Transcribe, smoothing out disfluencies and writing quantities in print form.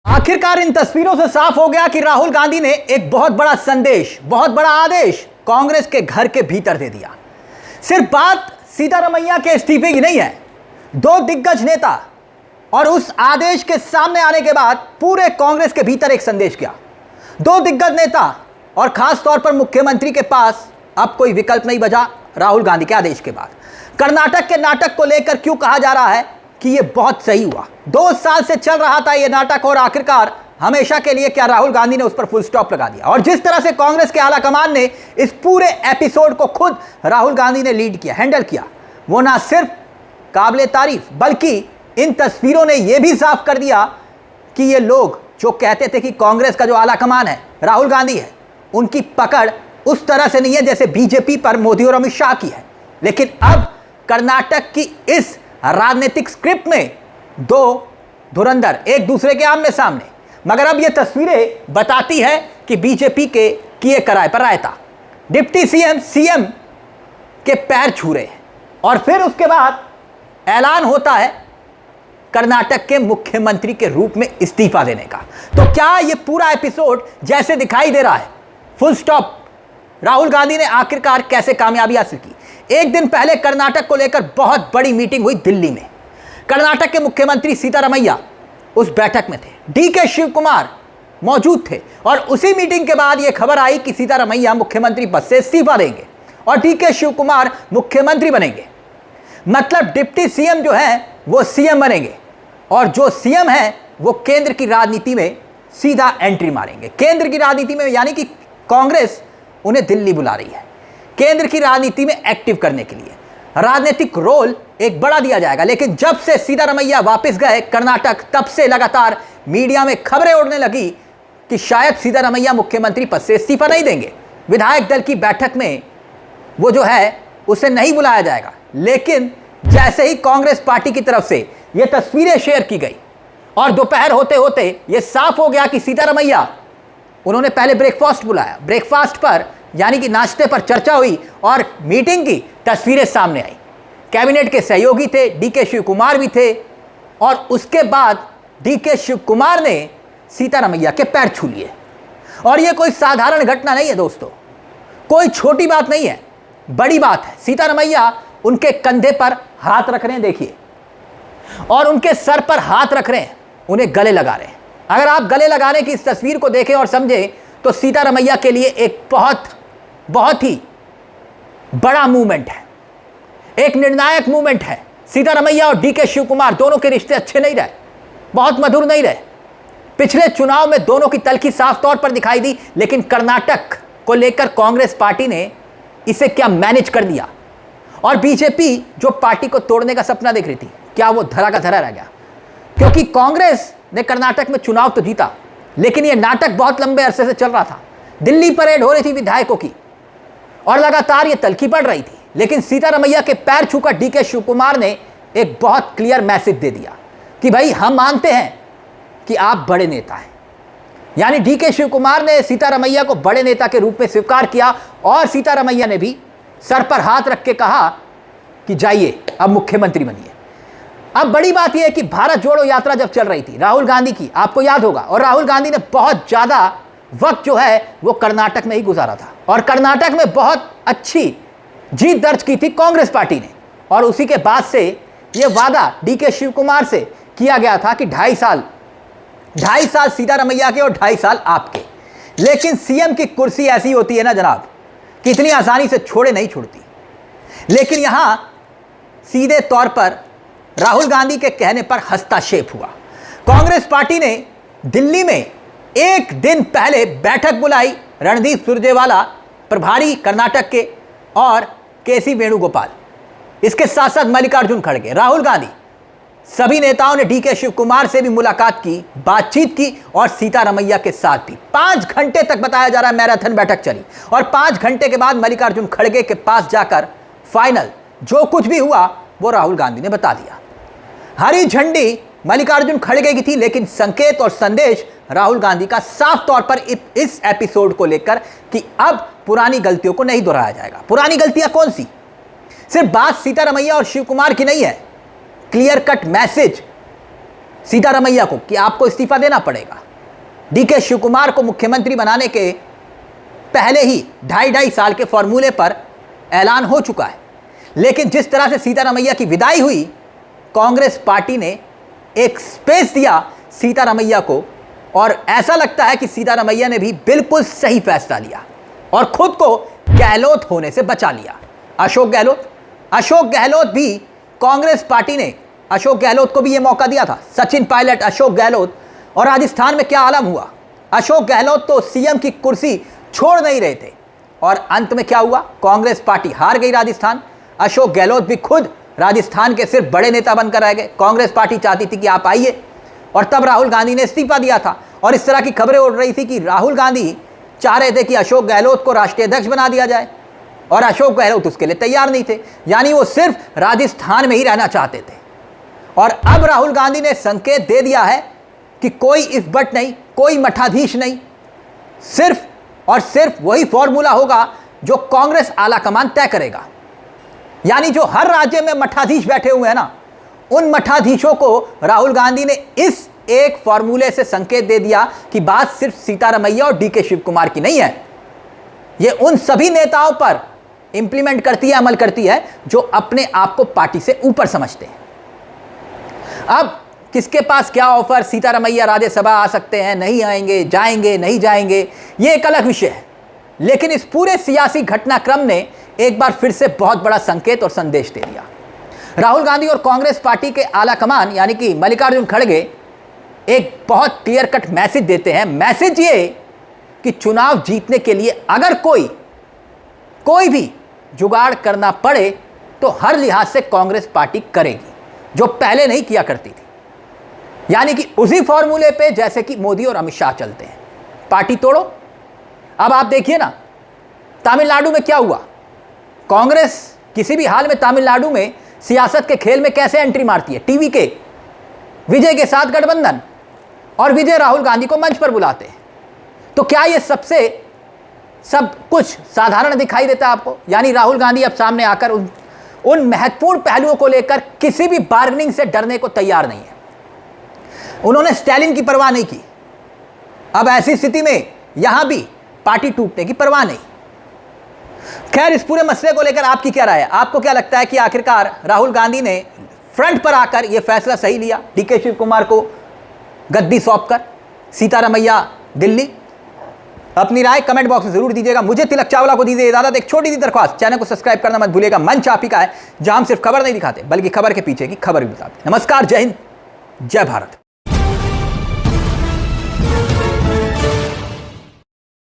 आखिरकार इन तस्वीरों से साफ हो गया कि राहुल गांधी ने एक बहुत बड़ा संदेश, बहुत बड़ा आदेश कांग्रेस के घर के भीतर दे दिया। सिर्फ बात सीतारमैया के इस्तीफे की नहीं है, दो दिग्गज नेता और उस आदेश के सामने आने के बाद पूरे कांग्रेस के भीतर एक संदेश किया। दो दिग्गज नेता और खास तौर पर मुख्यमंत्री के पास अब कोई विकल्प नहीं बचा राहुल गांधी के आदेश के बाद। कर्नाटक के नाटक को लेकर क्यों कहा जा रहा है कि यह बहुत सही हुआ, 2 साल से चल रहा था यह नाटक और आखिरकार हमेशा के लिए क्या राहुल गांधी ने उस पर फुल स्टॉप लगा दिया। और जिस तरह से कांग्रेस के आला कमान ने इस पूरे एपिसोड को खुद राहुल गांधी ने लीड किया, हैंडल किया, वो ना सिर्फ काबिले तारीफ बल्कि इन तस्वीरों ने यह भी साफ कर दिया कि ये लोग जो कहते थे कि कांग्रेस का जो आला कमान है राहुल गांधी है, उनकी पकड़ उस तरह से नहीं है जैसे बीजेपी पर मोदी और अमित शाह की है। लेकिन अब कर्नाटक की इस राजनीतिक स्क्रिप्ट में दो धुरंधर एक दूसरे के आमने सामने, मगर अब यह तस्वीरें बताती है कि बीजेपी के किए कराए पर रायता डिप्टी सीएम के पैर छू रहे हैं और फिर उसके बाद ऐलान होता है कर्नाटक के मुख्यमंत्री के रूप में इस्तीफा देने का। तो क्या यह पूरा एपिसोड जैसे दिखाई दे रहा है फुल स्टॉप राहुल गांधी ने आखिरकार कैसे कामयाबी हासिल की? एक दिन पहले कर्नाटक को लेकर बहुत बड़ी मीटिंग हुई दिल्ली में। कर्नाटक के मुख्यमंत्री सीतारमैया उस बैठक में थे, डीके शिव कुमार मौजूद थे और उसी मीटिंग के बाद यह खबर आई कि सीतारमैया मुख्यमंत्री पद से इस्तीफा देंगे और डीके शिव कुमार मुख्यमंत्री बनेंगे। मतलब डिप्टी सीएम जो है वो सीएम बनेंगे और जो सीएम है वो केंद्र की राजनीति में सीधा एंट्री मारेंगे। केंद्र की राजनीति में यानी कि कांग्रेस उन्हें दिल्ली बुला रही है केंद्र की राजनीति में एक्टिव करने के लिए, राजनीतिक रोल एक बड़ा दिया जाएगा। लेकिन जब से सीतारमैया वापस गए कर्नाटक, तब से लगातार मीडिया में खबरें उड़ने लगी कि शायद सीतारमैया मुख्यमंत्री पद से इस्तीफा नहीं देंगे, विधायक दल की बैठक में वो जो है उसे नहीं बुलाया जाएगा। लेकिन जैसे ही कांग्रेस पार्टी की तरफ से ये तस्वीरें शेयर की गई और दोपहर होते होते ये साफ हो गया कि सीतारमैया, उन्होंने पहले ब्रेकफास्ट बुलाया, ब्रेकफास्ट पर यानी कि नाश्ते पर चर्चा हुई और मीटिंग की तस्वीरें सामने आई। कैबिनेट के सहयोगी थे, डीके शिव कुमार भी थे और उसके बाद डीके शिव कुमार ने सीतारमैया के पैर छू लिए। और यह कोई साधारण घटना नहीं है दोस्तों, कोई छोटी बात नहीं है, बड़ी बात है। सीतारमैया उनके कंधे पर हाथ रख रहे हैं, देखिए, और उनके सर पर हाथ रख रहे हैं, उन्हें गले लगा रहे हैं। अगर आप गले लगाने की इस तस्वीर को देखें और समझें तो सीतारमैया के लिए एक बहुत ही बड़ा मूवमेंट है, एक निर्णायक मूवमेंट है। सीतारमैया और डीके शिव कुमार दोनों के रिश्ते अच्छे नहीं रहे, बहुत मधुर नहीं रहे। पिछले चुनाव में दोनों की तल्खी साफ तौर पर दिखाई दी, लेकिन कर्नाटक को लेकर कांग्रेस पार्टी ने इसे क्या मैनेज कर दिया और बीजेपी जो पार्टी को तोड़ने का सपना देख रही थी, क्या वो धरा का धरा रह गया? क्योंकि कांग्रेस ने कर्नाटक में चुनाव तो जीता, लेकिन यह नाटक बहुत लंबे अरसे से चल रहा था। दिल्ली परेड हो रही थी विधायकों की और लगातार ये तल्खी पड़ रही थी। लेकिन सीतारमैया के पैर छूकर डीके शिव कुमार ने एक बहुत क्लियर मैसेज दे दिया कि भाई हम मानते हैं कि आप बड़े नेता हैं। यानी डीके शिव कुमार ने सीतारमैया को बड़े नेता के रूप में स्वीकार किया और सीतारमैया ने भी सर पर हाथ रख के कहा कि जाइए अब मुख्यमंत्री बनिए। अब बड़ी बात यह है कि भारत जोड़ो यात्रा जब चल रही थी राहुल गांधी की, आपको याद होगा, और राहुल गांधी ने बहुत ज़्यादा वक्त जो है वो कर्नाटक में ही गुजारा था और कर्नाटक में बहुत अच्छी जीत दर्ज की थी कांग्रेस पार्टी ने। और उसी के बाद से ये वादा डीके शिव कुमार से किया गया था कि 2.5 साल सीतारमैया के और 2.5 साल आपके। लेकिन सीएम की कुर्सी ऐसी होती है ना जनाब कि इतनी आसानी से छोड़े नहीं छोड़ती। लेकिन यहां सीधे तौर पर राहुल गांधी के कहने पर हस्तक्षेप हुआ। कांग्रेस पार्टी ने दिल्ली में एक दिन पहले बैठक बुलाई, रणदीप सुरजेवाला प्रभारी कर्नाटक के और केसी वेणुगोपाल, इसके साथ साथ मल्लिकार्जुन खड़गे, राहुल गांधी, सभी नेताओं ने डीके शिव कुमार से भी मुलाकात की, बातचीत की और सीतारमैया के साथ भी 5 घंटे तक बताया जा रहा है मैराथन बैठक चली। और 5 घंटे के बाद मल्लिकार्जुन खड़गे के पास जाकर फाइनल जो कुछ भी हुआ वो राहुल गांधी ने बता दिया। हरी झंडी मल्लिकार्जुन खड़गे की थी, लेकिन संकेत और संदेश राहुल गांधी का साफ तौर पर इस एपिसोड को लेकर कि अब पुरानी गलतियों को नहीं दोहराया जाएगा। पुरानी गलतियां कौन सी? सिर्फ बात सीतारमैया और शिव कुमार की नहीं है, क्लियर कट मैसेज सीतारमैया को कि आपको इस्तीफा देना पड़ेगा। डीके शिव कुमार को मुख्यमंत्री बनाने के पहले ही 2.5 साल के फॉर्मूले पर ऐलान हो चुका है। लेकिन जिस तरह से सीतारमैया की विदाई हुई, कांग्रेस पार्टी ने एक स्पेस दिया सीतारमैया को, और ऐसा लगता है कि सीतारमैया ने भी बिल्कुल सही फैसला लिया और खुद को गहलोत होने से बचा लिया। अशोक गहलोत भी, कांग्रेस पार्टी ने अशोक गहलोत को भी यह मौका दिया था। सचिन पायलट, अशोक गहलोत, और राजस्थान में क्या आलम हुआ। अशोक गहलोत तो सीएम की कुर्सी छोड़ नहीं रहे थे और अंत में क्या हुआ, कांग्रेस पार्टी हार गई राजस्थान। अशोक गहलोत भी खुद राजस्थान के सिर्फ बड़े नेता बनकर रह गए। कांग्रेस पार्टी चाहती थी कि आप आइए, और तब राहुल गांधी ने इस्तीफा दिया था। और इस तरह की खबरें उड़ रही थी कि राहुल गांधी चाह रहे थे कि अशोक गहलोत को राष्ट्रीय अध्यक्ष बना दिया जाए, और अशोक गहलोत उसके लिए तैयार नहीं थे। यानी वो सिर्फ राजस्थान में ही रहना चाहते थे। और अब राहुल गांधी ने संकेत दे दिया है कि कोई इफ बट नहीं, कोई मठाधीश नहीं, सिर्फ और सिर्फ वही फॉर्मूला होगा जो कांग्रेस आलाकमान तय करेगा। यानी जो हर राज्य में मठाधीश बैठे हुए हैं ना, उन मठाधीशों को राहुल गांधी ने इस एक फॉर्मूले से संकेत दे दिया कि बात सिर्फ सीतारमैया और डीके शिव कुमार की नहीं है, ये उन सभी नेताओं पर इंप्लीमेंट करती है, अमल करती है, जो अपने आप को पार्टी से ऊपर समझते हैं। अब किसके पास क्या ऑफर, सीतारमैया राज्यसभा आ सकते हैं, नहीं आएंगे, जाएंगे, नहीं जाएंगे, ये एक अलग विषय है। लेकिन इस पूरे सियासी घटनाक्रम ने एक बार फिर से बहुत बड़ा संकेत और संदेश दे दिया। राहुल गांधी और कांग्रेस पार्टी के आलाकमान यानी कि मल्लिकार्जुन खड़गे एक बहुत क्लियर कट मैसेज देते हैं। मैसेज ये कि चुनाव जीतने के लिए अगर कोई भी जुगाड़ करना पड़े तो हर लिहाज से कांग्रेस पार्टी करेगी, जो पहले नहीं किया करती थी। यानी कि उसी फॉर्मूले पे जैसे कि मोदी और अमित शाह चलते हैं, पार्टी तोड़ो। अब आप देखिए ना, तमिलनाडु में क्या हुआ। कांग्रेस किसी भी हाल में तमिलनाडु में सियासत के खेल में कैसे एंट्री मारती है, टीवी के विजय के साथ गठबंधन, और विजय राहुल गांधी को मंच पर बुलाते हैं। तो क्या ये सब कुछ साधारण दिखाई देता है आपको? यानी राहुल गांधी अब सामने आकर उन महत्वपूर्ण पहलुओं को लेकर किसी भी बार्गेनिंग से डरने को तैयार नहीं है। उन्होंने स्टैलिन की परवाह नहीं की। अब ऐसी स्थिति में यहां भी पार्टी टूटने की परवाह नहीं। खैर, इस पूरे मसले को लेकर आपकी क्या राय है? आपको क्या लगता है कि आखिरकार राहुल गांधी ने फ्रंट पर आकर यह फैसला सही लिया, डीके शिव कुमार को गद्दी सौंपकर, सीतारमैया दिल्ली? अपनी राय कमेंट बॉक्स में जरूर दीजिएगा। मुझे तिलक चावला को दीजिए इजाजत। एक छोटी सी दरख्वास्त, चैनल को सब्सक्राइब करना मत भूलिएगा। मंच आप ही का है, जहां हम सिर्फ खबर नहीं दिखाते बल्कि खबर के पीछे की खबर भी बताते। नमस्कार, जय हिंद, जय भारत।